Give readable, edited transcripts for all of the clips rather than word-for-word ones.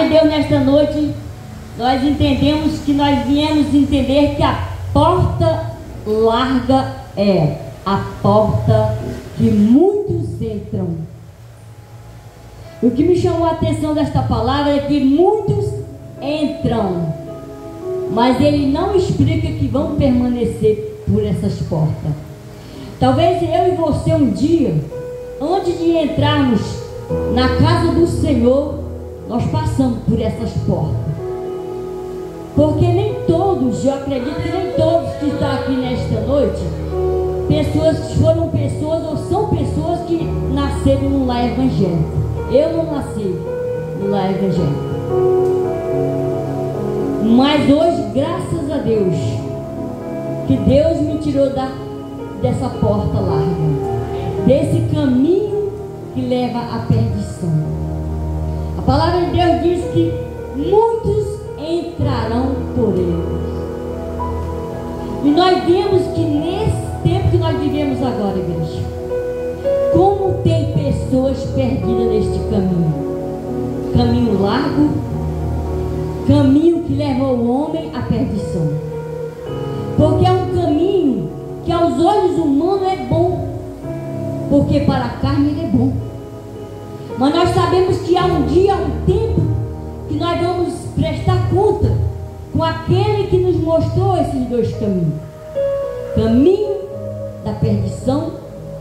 de Deus, nesta noite, nós entendemos que nós viemos entender que a porta larga é a porta que muitos entram. O que me chamou a atenção desta palavra é que muitos entram, mas ele não explica que vão permanecer por essas portas. Talvez eu e você um dia, antes de entrarmos na casa do Senhor, nós passamos por essas portas. Porque nem todos, eu acredito que nem todos que estão aqui nesta noite, foram pessoas ou são pessoas que nasceram no lar evangélico. Eu não nasci no lar evangélico. Mas hoje, graças a Deus, que Deus me tirou dessa porta larga, desse caminho que leva à perdição. A palavra de Deus diz que muitos entrarão por ele. E nós vemos que nesse tempo que nós vivemos agora, igreja, como tem pessoas perdidas neste caminho. Caminho largo, caminho que leva o homem à perdição. Porque é um caminho que aos olhos humanos é bom, porque para a carne ele é bom. Mas nós sabemos que há um dia, um tempo, que nós vamos prestar conta com aquele que nos mostrou esses dois caminhos. Caminho da perdição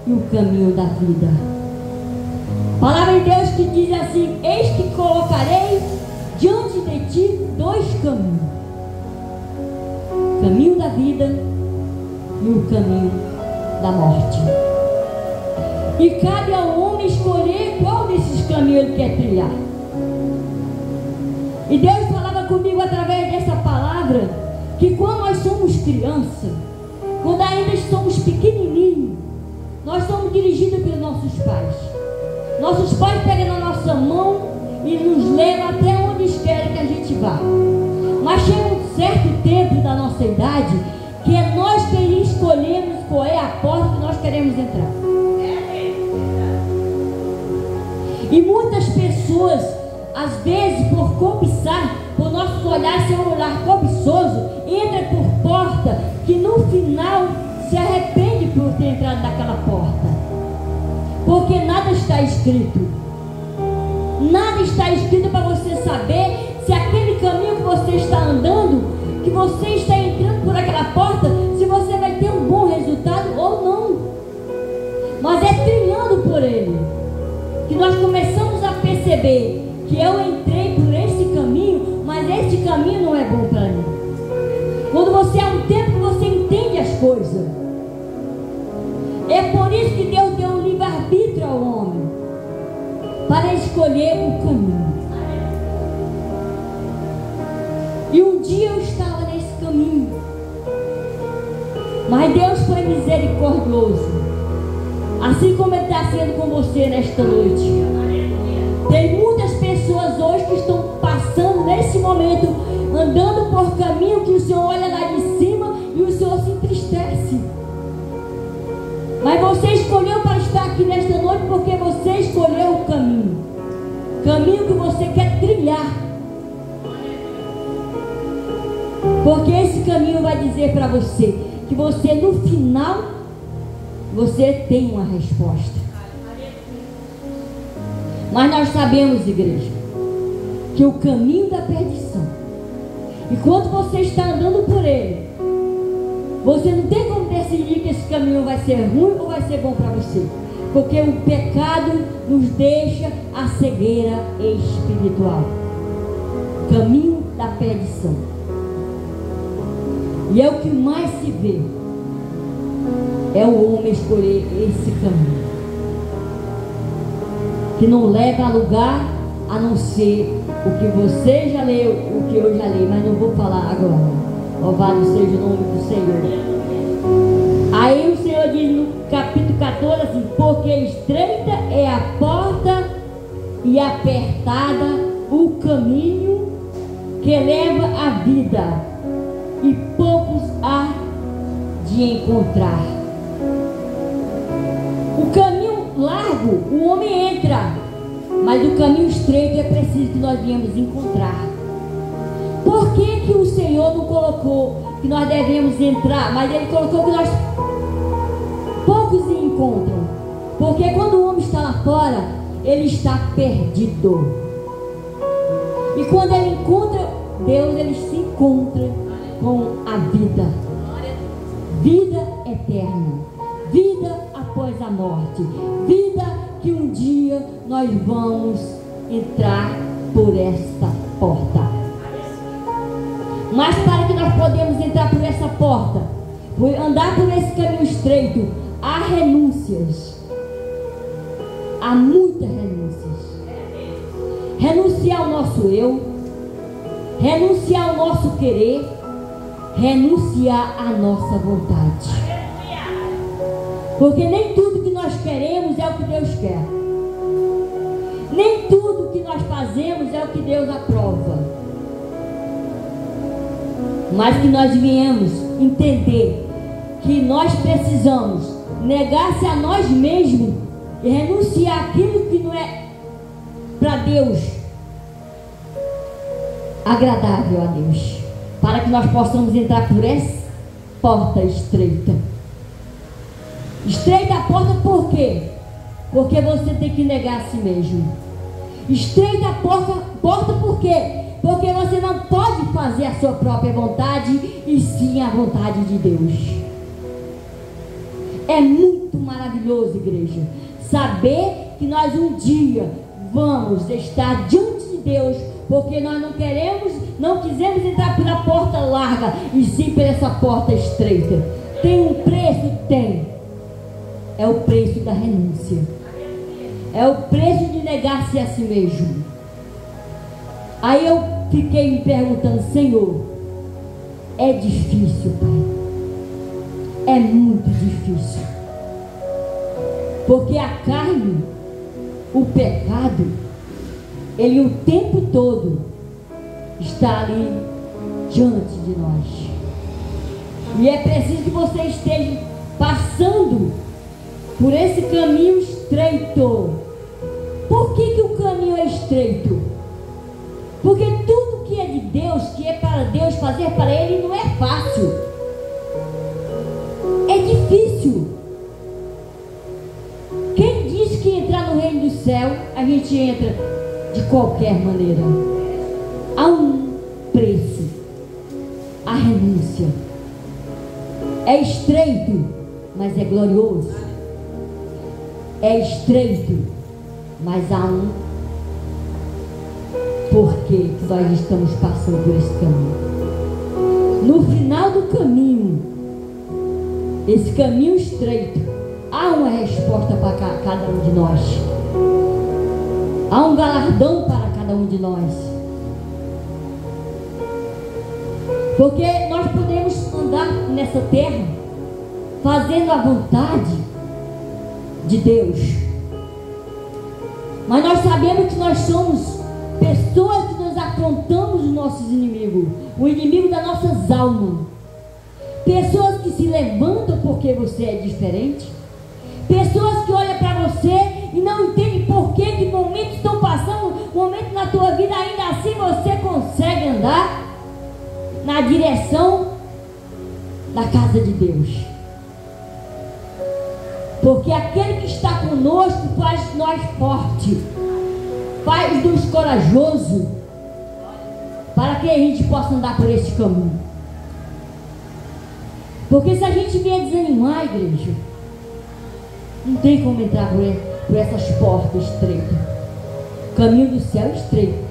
e o caminho da vida. A palavra de Deus que diz assim: eis que colocarei diante de ti dois caminhos, o caminho da vida e o caminho da morte. E cabe ao homem escolher qual desses caminhos ele quer trilhar. E Deus falava comigo através dessa palavra que quando nós somos crianças, quando ainda somos pequenininhos, nós somos dirigidos pelos nossos pais. Nossos pais pegam na nossa mão e nos levam até onde eles querem que a gente vá. Mas chega um certo tempo da nossa idade que é nós que escolhemos qual é a porta que nós queremos entrar. E muitas pessoas, às vezes, por cobiçar, por nossos olhares ser um olhar cobiçoso, entra por porta que no final se arrepende por ter entrado naquela porta. Porque nada está escrito. Nada está escrito para você saber se aquele caminho que você está andando, que você está entrando por aquela porta, se você vai ter um bom resultado ou não. Mas é trilhando por ele que nós começamos a perceber que eu entrei por esse caminho, mas esse caminho não é bom para mim. Quando você há um tempo que você entende as coisas, é por isso que Deus deu um livre-arbítrio ao homem, para escolher o caminho. E um dia eu estava nesse caminho, mas Deus foi misericordioso, assim como Ele está sendo com você nesta noite. Tem muitas pessoas hoje que estão passando nesse momento, andando por caminho que o Senhor olha lá de cima e o Senhor se entristece. Mas você escolheu para estar aqui nesta noite porque você escolheu o caminho. Caminho que você quer trilhar. Porque esse caminho vai dizer para você que você no final, você tem uma resposta. Mas nós sabemos, igreja, que o caminho da perdição, enquanto você está andando por ele, você não tem como decidir que esse caminho vai ser ruim ou vai ser bom para você. Porque o pecado nos deixa a cegueira espiritual. Caminho da perdição. E é o que mais se vê. É o homem escolher esse caminho, que não leva a lugar a não ser o que você já leu, o que eu já li, mas não vou falar agora. Louvado seja o nome do Senhor. Aí o Senhor diz no capítulo 14 assim: porque estreita é a porta e apertada o caminho que leva à vida, e poucos há de encontrar. O caminho largo, o homem entra, Mas o caminho estreito é preciso que nós viemos encontrar. Por que o Senhor não colocou que nós devemos entrar, mas Ele colocou que nós poucos encontram? Porque quando o homem está lá fora, ele está perdido. E quando ele encontra Deus, ele se encontra com a vida. Vida eterna. Vida após a morte. Vida que um dia nós vamos entrar por esta porta. Mas para que nós podemos entrar por essa porta, por andar por esse caminho estreito, há renúncias. Há muitas renúncias. Renunciar ao nosso eu, renunciar ao nosso querer, renunciar à nossa vontade. Porque nem tudo que nós queremos é o que Deus quer. Nem tudo que nós fazemos é o que Deus aprova. Mas que nós viemos entender que nós precisamos negar-se a nós mesmos e renunciar aquilo que não é para Deus agradável a Deus, para que nós possamos entrar por essa porta estreita. Estreita a porta por quê? Porque você tem que negar a si mesmo. Estreita a porta por quê? Porque você não pode fazer a sua própria vontade, e sim a vontade de Deus. É muito maravilhoso, igreja, saber que nós um dia vamos estar diante de Deus, porque nós não quisemos entrar pela porta larga, e sim por essa porta estreita. Tem um preço? Tem. É o preço da renúncia. É o preço de negar-se a si mesmo. Aí eu fiquei me perguntando: Senhor, é difícil, Pai. É muito difícil. Porque a carne, o pecado, ele o tempo todo está ali diante de nós. E é preciso que você esteja passando por esse caminho estreito. Por que o caminho é estreito? Porque tudo que é de Deus, que é para Deus, fazer para Ele, não é fácil. É difícil. Quem diz que entrar no reino do céu, a gente entra de qualquer maneira? Há um preço. A renúncia. É estreito, mas é glorioso. É estreito, mas há um porquê que nós estamos passando por esse caminho. No final do caminho, esse caminho estreito, há uma resposta para cada um de nós. Há um galardão para cada um de nós. Porque nós podemos andar nessa terra fazendo a vontade de Deus, mas nós sabemos que nós somos pessoas que nós afrontamos os nossos inimigos, o inimigo das nossas almas, pessoas que se levantam porque você é diferente, pessoas que olham para você e não entendem por que momentos estão passando, momentos na tua vida, ainda assim você consegue andar na direção da casa de Deus. Porque aquele que está conosco faz nós fortes, faz-nos corajosos, para que a gente possa andar por esse caminho. Porque se a gente vier desanimar, igreja, não tem como entrar por essas portas estreitas. O caminho do céu é estreito,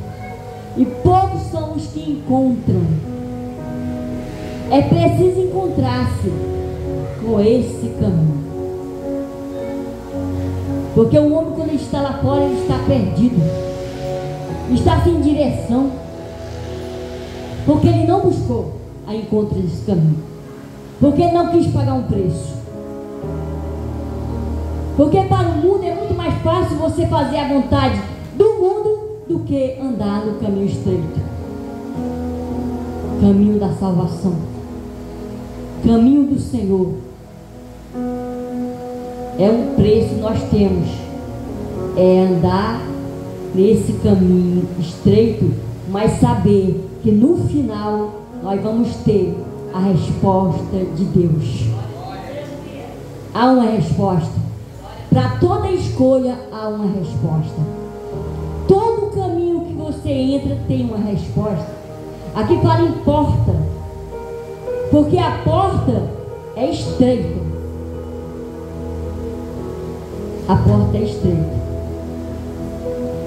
e poucos são os que encontram. É preciso encontrar-se com esse caminho. Porque o homem, quando ele está lá fora, ele está perdido, está sem direção, porque ele não buscou a encontro desse caminho, porque ele não quis pagar um preço. Porque para o mundo é muito mais fácil você fazer a vontade do mundo do que andar no caminho estreito, caminho da salvação, caminho do Senhor. É um preço que nós temos, é andar nesse caminho estreito, mas saber que no final nós vamos ter a resposta de Deus. Há uma resposta. Para toda escolha há uma resposta. Todo caminho que você entra tem uma resposta. Aqui fala em porta, porque a porta é estreita. A porta é estreita.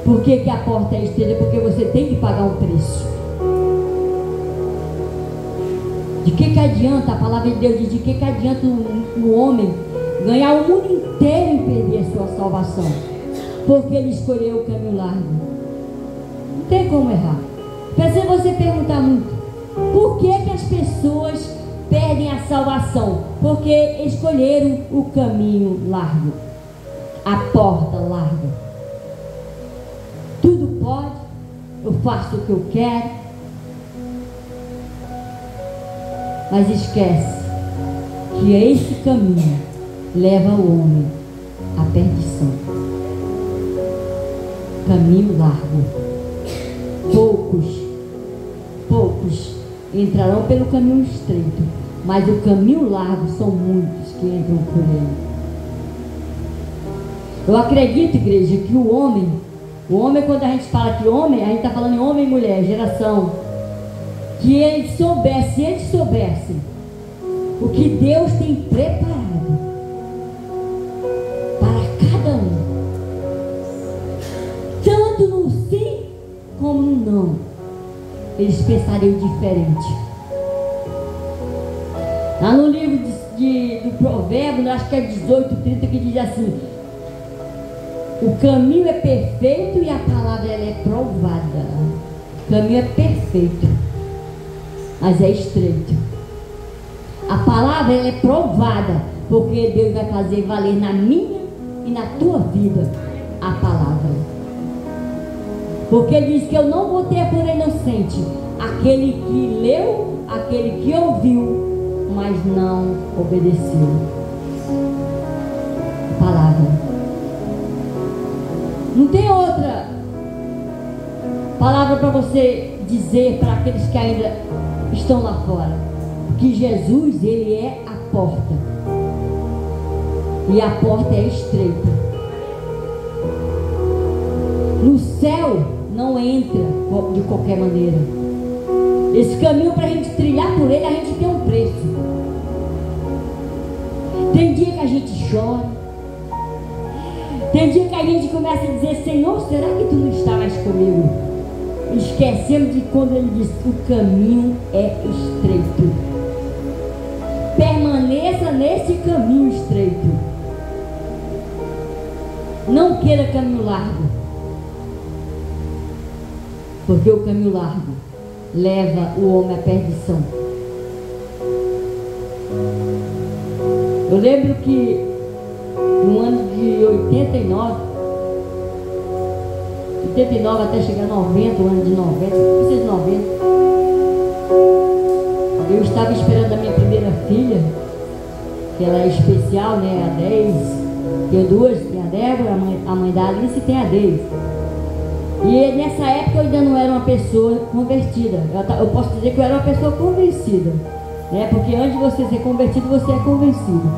Por que a porta é estreita? Porque você tem que pagar um preço. De que adianta, a palavra de Deus diz, de que adianta o homem ganhar o mundo inteiro e perder a sua salvação? Porque ele escolheu o caminho largo. Não tem como errar. Se você perguntar muito, por que as pessoas perdem a salvação? Porque escolheram o caminho largo, a porta larga. Tudo pode, eu faço o que eu quero, mas esquece que esse caminho leva o homem à perdição. Caminho largo. Poucos entrarão pelo caminho estreito, mas o caminho largo são muitos que entram por ele. Eu acredito, igreja, que o homem, quando a gente fala que homem, a gente está falando em homem e mulher, geração, que eles soubessem o que Deus tem preparado para cada um, tanto no sim como no não, eles pensariam diferente. Lá no livro do Provérbio, acho que é 18:30, que diz assim: o caminho é perfeito e a palavra ela é provada. O caminho é perfeito, mas é estreito. A palavra ela é provada, porque Deus vai fazer valer na minha e na tua vida a palavra. Porque ele diz que eu não vou ter por inocente aquele que leu, aquele que ouviu, mas não obedeceu. A palavra. Não tem outra palavra para você dizer para aqueles que ainda estão lá fora. Que Jesus, ele é a porta. E a porta é estreita. No céu não entra de qualquer maneira. Esse caminho, para a gente trilhar por ele, a gente tem um preço. Tem dia que a gente chora. Tem dia que a gente começa a dizer: Senhor, será que tu não está mais comigo? Esquecemos de quando ele diz que o caminho é estreito. Permaneça nesse caminho estreito. Não queira caminho largo. Porque o caminho largo leva o homem à perdição. Eu lembro que no ano de 89 até chegar a 90, o ano de 90, 1990, eu estava esperando a minha primeira filha, que ela é especial, né? A 10, tenho duas, tem a Débora, a mãe da Alice, e tem a Deise. E nessa época eu ainda não era uma pessoa convertida. Eu posso dizer que eu era uma pessoa convencida, né? Porque antes de você ser convertido, você é convencido.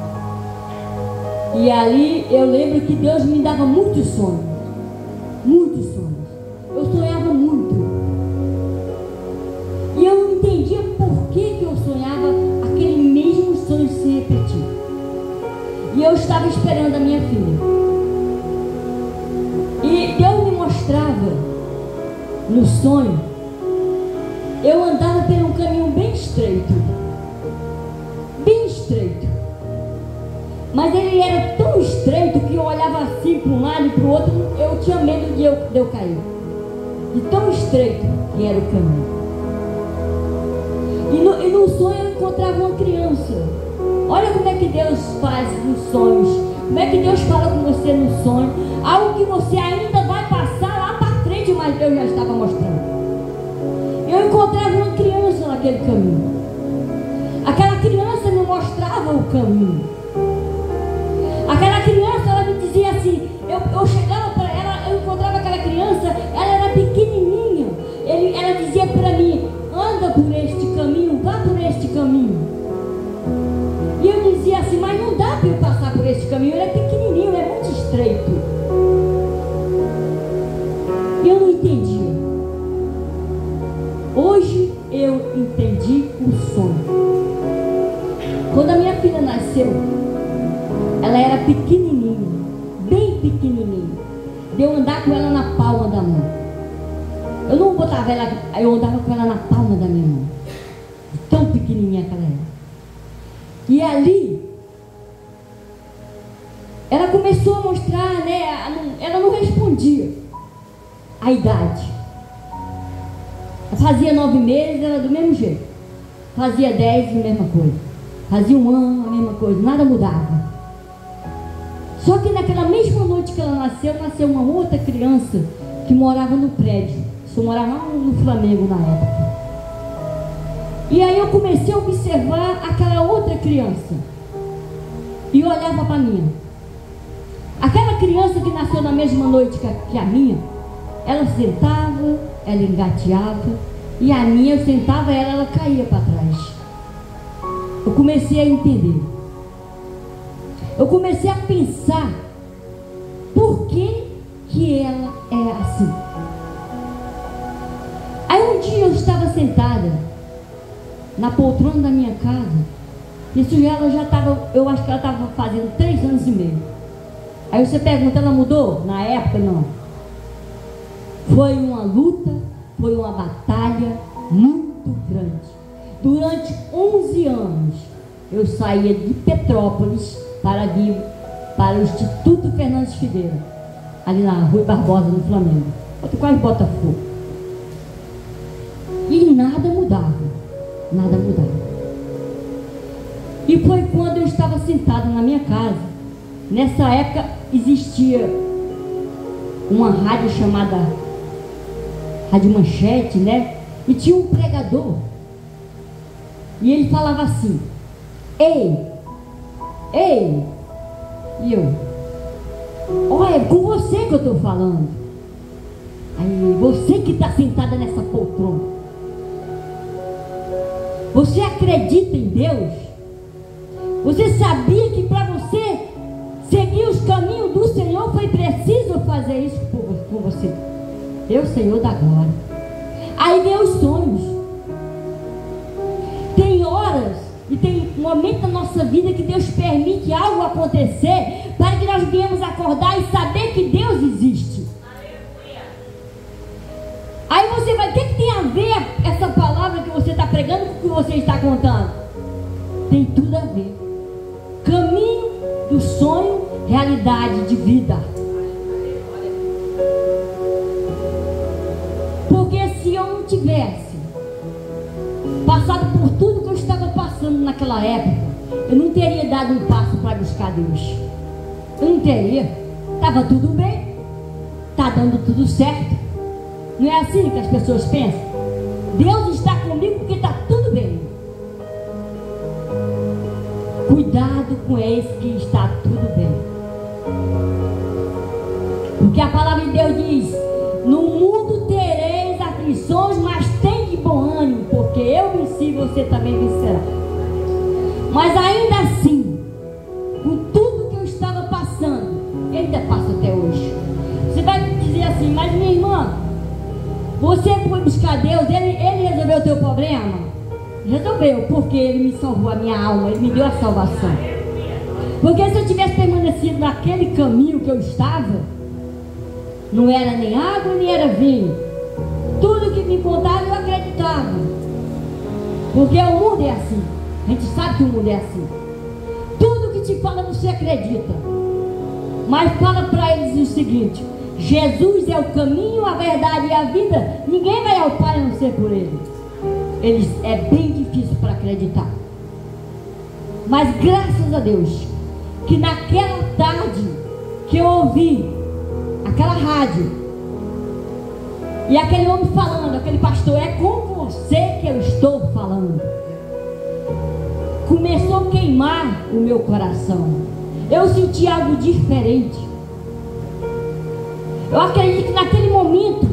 E ali eu lembro que Deus me dava muitos sonhos. Muitos sonhos. Eu sonhava muito. E eu não entendia por que eu sonhava aquele mesmo sonho se repetir. E eu estava esperando a minha filha. E Deus me mostrava no sonho. Eu andava por um caminho bem estreito. Bem estreito. Mas ele era tão estreito que eu olhava assim para um lado e para o outro. Eu tinha medo de eu cair. De tão estreito que era o caminho. E no sonho eu encontrava uma criança. Olha como é que Deus faz nos sonhos. Como é que Deus fala com você no sonho? Algo que você ainda vai passar lá para frente, mas Deus já estava mostrando. Eu encontrava uma criança naquele caminho. Aquela criança me mostrava o caminho. Aquela criança, ela me dizia assim, eu chegava para ela, eu encontrava aquela criança dizia para mim: anda por este caminho, vá por este caminho. E eu dizia assim: mas não dá para eu passar por este caminho, ele é pequenininho, ele é muito estreito. E eu não entendia. Hoje eu entendi o sonho. Quando a minha filha nasceu, ela era pequenininha, bem pequenininha. De eu andar com ela na palma da mão. Eu não botava ela, eu andava com ela na palma da minha mão. Tão pequenininha que ela era. E ali, ela começou a mostrar, né? Ela não respondia a idade. Fazia 9 meses, era do mesmo jeito. Fazia 10, a mesma coisa. Fazia 1 ano, a mesma coisa. Nada mudava. Só que naquela mesma noite que ela nasceu uma outra criança que morava no prédio. Eu morava lá no Flamengo na época. E aí eu comecei a observar aquela outra criança. E eu olhava para a minha. Aquela criança que nasceu na mesma noite que a minha, ela sentava, ela engateava. E a minha, eu sentava ela caía para trás. Eu comecei a entender. Eu comecei a pensar por que ela é assim. Aí um dia eu estava sentada na poltrona da minha casa. Isso ela já estava, eu acho que ela estava fazendo 3 anos e meio. Aí você pergunta, ela mudou? Na época não. Foi uma luta, foi uma batalha muito grande. Durante 11 anos eu saía de Petrópolis para vir para o Instituto Fernandes Figueira, ali na Rua Barbosa, no Flamengo, quase Botafogo. E nada mudava, nada mudava. E foi quando eu estava sentada na minha casa. Nessa época existia uma rádio chamada Rádio Manchete, né? E tinha um pregador. E ele falava assim: ei, ei. E eu: olha, é com você que eu estou falando. Aí, você que está sentada nessa poltrona, você acredita em Deus? Você sabia que para você seguir os caminhos do Senhor foi preciso fazer isso por você? Eu, Senhor da glória. Aí vem os sonhos. Tem horas e tem momentos da nossa vida que Deus permite algo acontecer para que nós venhamos acordar e saber que Deus existe. Aí você vai, o que tem a ver essa palavra que você está pregando com o que você está contando? Tem tudo a ver. Caminho do sonho, realidade de vida. Porque se eu não tivesse passado por tudo que eu estava passando naquela época, eu não teria dado um passo para buscar Deus. Eu não teria. Estava tudo bem, está dando tudo certo. Não é assim que as pessoas pensam? Deus está comigo porque está tudo bem. Cuidado com esse que está tudo bem. Porque a palavra de Deus diz: no mundo tereis aflições, mas tem de bom ânimo, porque eu venci, você também vencerá. Mas ainda assim, com tudo que eu estava passando, ainda passo até hoje. Você vai dizer assim: mas minha irmã, você foi buscar Deus, ele resolveu o teu problema? Resolveu, porque ele me salvou a minha alma, ele me deu a salvação. Porque se eu tivesse permanecido naquele caminho que eu estava, não era nem água, nem era vinho. Tudo que me contaram eu acreditava. Porque o mundo é assim. A gente sabe que o mundo é assim. Tudo que te fala você acredita. Mas fala para eles o seguinte: Jesus é o caminho, a verdade e a vida. Ninguém vai ao Pai a não ser por Ele. É bem difícil para acreditar. Mas graças a Deus, que naquela tarde que eu ouvi aquela rádio e aquele homem falando, aquele pastor: é com você que eu estou falando. Começou a queimar o meu coração. Eu senti algo diferente. Eu acredito que naquele momento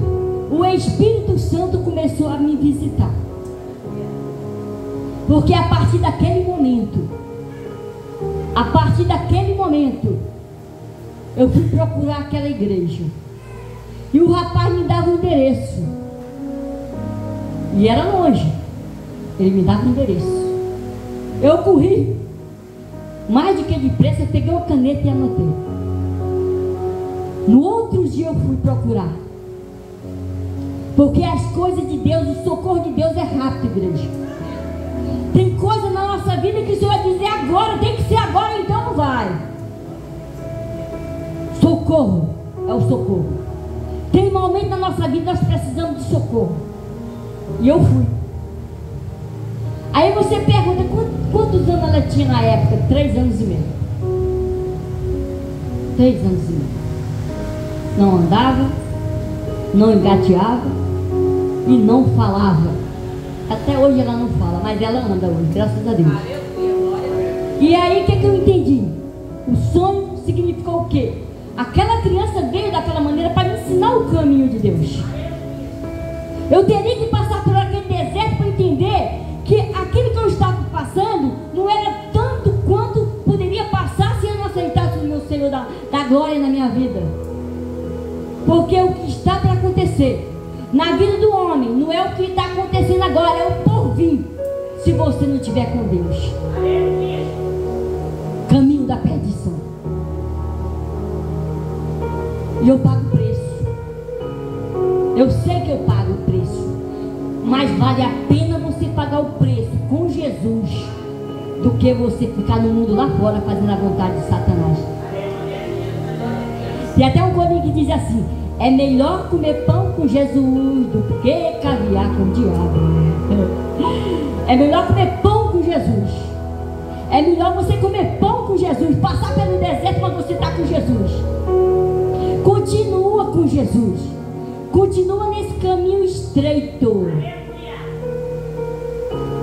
o Espírito Santo começou a me visitar. Porque a partir daquele momento, eu fui procurar aquela igreja. E o rapaz me dava o endereço. E era longe. Ele me dava o endereço. Eu corri. Mais do que depressa, eu peguei uma caneta e anotei. No outro dia eu fui procurar. Porque as coisas de Deus, o socorro de Deus é rápido, igreja. Tem coisa na nossa vida que o Senhor vai dizer agora, tem que ser agora, então não vai. Socorro é o socorro. Tem momento na nossa vida nós precisamos de socorro. E eu fui. Aí você pergunta, quantos anos ela tinha na época? 3 anos e meio. 3 anos e meio. Não andava, não engateava e não falava. Até hoje ela não fala, mas ela anda hoje, graças a Deus. E aí o que eu entendi? O sonho significou o quê? Aquela criança veio daquela maneira para me ensinar o caminho de Deus. Eu teria que passar por aquele deserto para entender que aquilo que eu estava passando não era tanto quanto poderia passar se eu não aceitasse o meu Senhor da glória na minha vida. Porque o que está para acontecer na vida do homem não é o que está acontecendo agora, é o porvir, se você não estiver com Deus. Caminho da perdição. E eu pago o preço. Eu sei que eu pago o preço, mas vale a pena você pagar o preço com Jesus do que você ficar no mundo lá fora fazendo a vontade de Satanás. Tem até um corinho que diz assim: é melhor comer pão com Jesus do que caviar com o diabo. É melhor comer pão com Jesus. É melhor você comer pão com Jesus, passar pelo deserto quando você está com Jesus. Continua com Jesus. Continua nesse caminho estreito.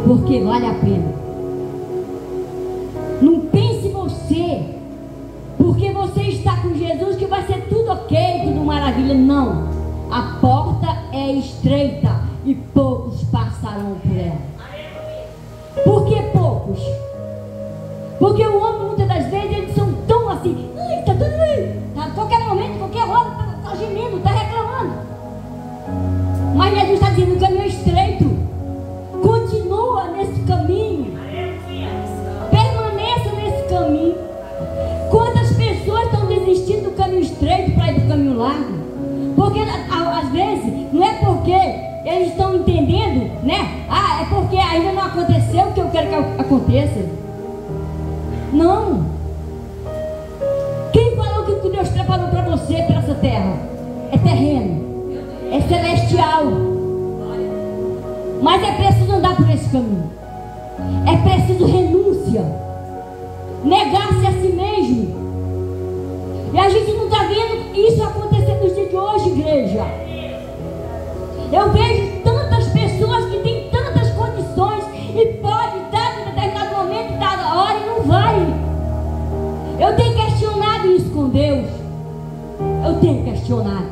Porque vale a pena. Não pense você, porque você está com Jesus, que vai ser tudo ok, tudo maravilha. Não. A porta é estreita e poucos passarão por ela. Por que poucos? Porque o homem, muitas das vezes, eles são tão assim: está tudo bem, tá, a qualquer momento, qualquer hora, está gemendo, está reclamando. Mas Jesus está dizendo: o caminho é estreito. Continua nesse caminho. Permaneça nesse caminho. Quantas pessoas estão desistindo do caminho estreito para ir para o caminho largo? Porque às vezes não é porque eles estão entendendo, né? Ah, é porque ainda não aconteceu o que eu quero que aconteça. Não. Quem falou que o que Deus preparou para você, para essa terra, é terreno, é celestial. Mas é preciso andar por esse caminho. É preciso renúncia, negar-se a si mesmo. E a gente não está vendo isso acontecer nos dias de hoje, igreja. Eu vejo tantas pessoas que têm tantas condições e pode estar em determinado momento, da hora, e não vai. Eu tenho questionado isso com Deus. Eu tenho questionado.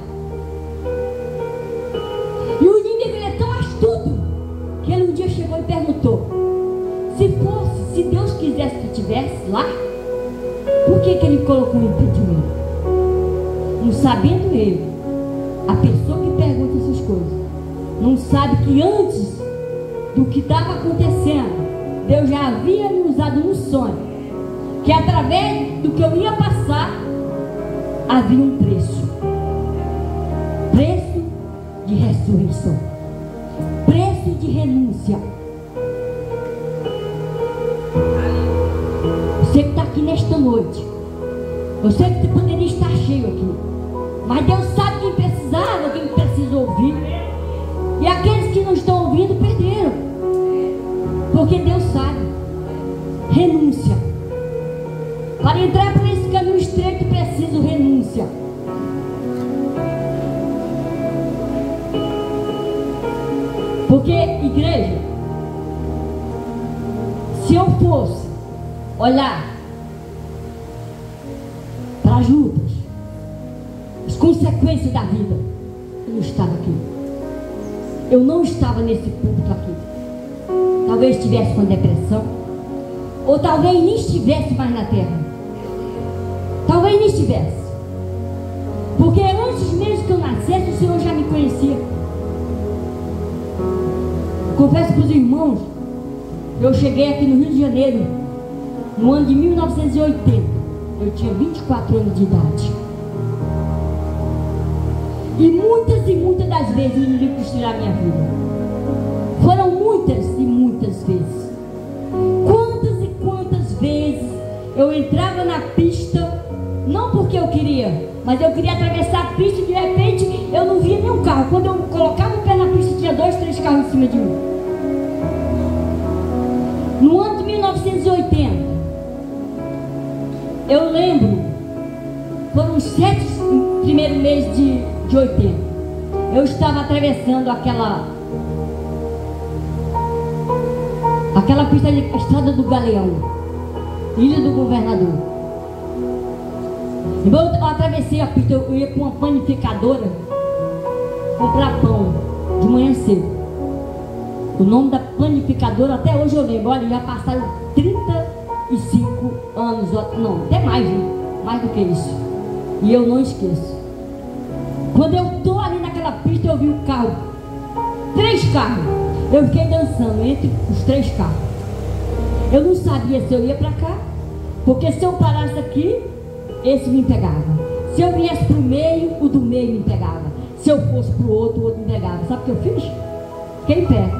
E o inimigo, ele é tão astuto que ele um dia chegou e perguntou: se Deus quisesse que estivesse lá, por que ele colocou um impedimento? Não sabendo ele, a pessoa que pergunta essas coisas não sabe que antes do que estava acontecendo, Deus já havia me usado no sonho, que através do que eu ia passar havia um preço de ressurreição, preço de renúncia. Você que está aqui nesta noite, eu sei que poderia estar cheio aqui, mas Deus sabe quem precisava, quem precisa ouvir. E aqueles que não estão ouvindo perderam, porque Deus sabe. Renúncia. Para entrar por esse caminho estreito, preciso renúncia. Porque, igreja, se eu fosse olhar para as lutas, as consequências da vida, eu não estava aqui. eu não estava nesse púlpito aqui. Talvez estivesse com depressão, ou talvez nem estivesse mais na terra. Talvez nem estivesse. Porque antes mesmo que eu nascesse, o Senhor já me conhecia. Confesso para os irmãos, eu cheguei aqui no Rio de Janeiro no ano de 1980. Eu tinha 24 anos de idade. E muitas das vezes o inimigo quis tirar a minha vida. Foram muitas e muitas vezes. Quantas e quantas vezes eu entrava na pista, não porque eu queria, mas eu queria atravessar a pista e de repente eu não via nenhum carro. Quando eu colocava o pé na pista, tinha 2, 3 carros em cima de mim. No ano de 1980, eu lembro, foram os 7 primeiros meses de 80. Eu estava atravessando aquela pista de Estrada do Galeão, Ilha do Governador. Então eu atravessei a pista, eu ia com uma panificadora comprar pão de manhã cedo. O nome da panificadora até hoje eu lembro. Olha, já passaram 35 anos, não, até mais, né? Mais do que isso. E eu não esqueço. Quando eu estou ali naquela pista, eu vi um carro, 3 carros. Eu fiquei dançando entre os 3 carros. Eu não sabia se eu ia para cá, porque se eu parasse aqui, esse me pegava. Se eu viesse para o meio, o do meio me pegava. Se eu fosse para o outro me pegava. Sabe o que eu fiz? Fiquei em pé.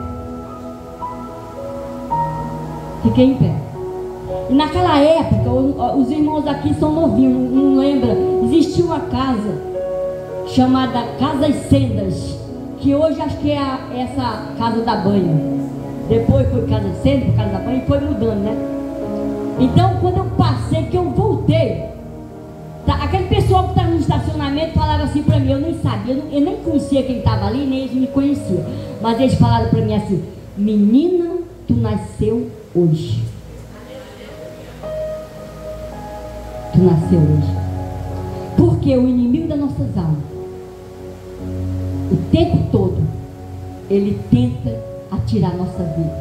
Fiquei em pé. E naquela época, os irmãos aqui são novinhos, não lembra? Existia uma casa chamada Casas Sendas, que hoje acho que é essa Casa da Banha. Depois foi Casa Sendas, Casa da Banha, e foi mudando, né? Então, quando eu passei, que eu voltei, aquele pessoal que estava no estacionamento falava assim para mim, eu nem sabia, eu nem conhecia quem estava ali, nem eles me conheciam. Mas eles falaram para mim assim: menina, tu nasceu hoje. Tu nasceu hoje. Porque o inimigo das nossas almas, o tempo todo, ele tenta atirar a nossa vida.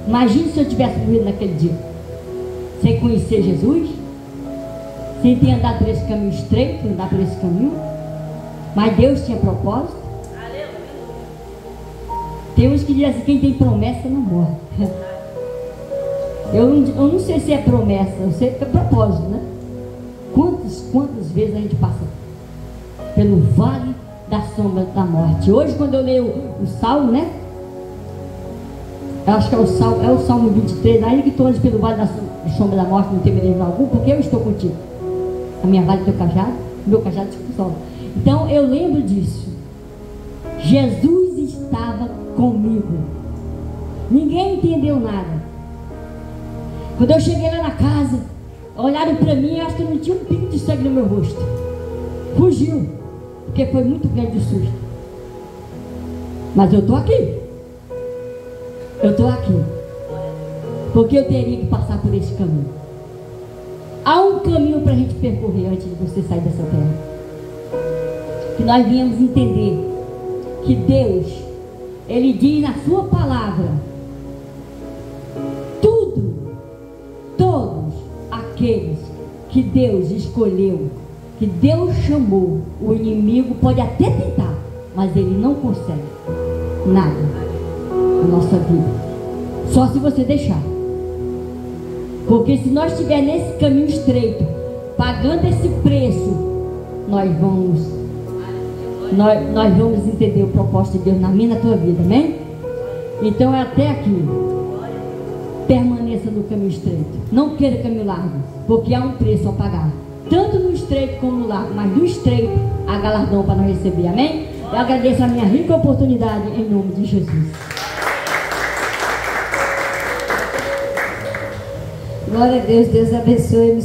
Imagine se eu tivesse morrido naquele dia, sem conhecer Jesus, sem ter andado por esse caminho estreito, andar por esse caminho. Mas Deus tinha propósito. Tem uns que dizem assim: quem tem promessa não morre. Eu não sei se é promessa, eu sei que é propósito, né? Quantas vezes a gente passa pelo vale da sombra da morte. Hoje, quando eu leio o Salmo, né? Eu acho que é o Salmo 23, aí que tu andas pelo vale da sombra da morte, não temerei algum, porque eu estou contigo. A minha vara e o teu cajado, o meu cajado te consola. Então eu lembro disso. Jesus estava comigo. Ninguém entendeu nada. Quando eu cheguei lá na casa, olharam para mim e acho que não tinha um pingo de sangue no meu rosto. Fugiu, porque foi muito grande o susto. Mas eu estou aqui. Eu estou aqui. Porque eu teria que passar por esse caminho. Há um caminho para a gente percorrer antes de você sair dessa terra. Que nós viemos entender que Deus, Ele diz na sua palavra: todos aqueles que Deus escolheu, que Deus chamou, o inimigo pode até tentar, mas ele não consegue nada na nossa vida, só se você deixar. Porque se nós estivermos nesse caminho estreito, pagando esse preço, nós vamos entender o propósito de Deus na minha e na tua vida, amém? Então é até aqui. Permaneça no caminho estreito, não queira caminho largo, porque há um preço a pagar, tanto no estreito como no largo, mas no estreito há galardão para nós receber, amém? Eu agradeço a minha rica oportunidade em nome de Jesus. Glória a Deus, Deus abençoe.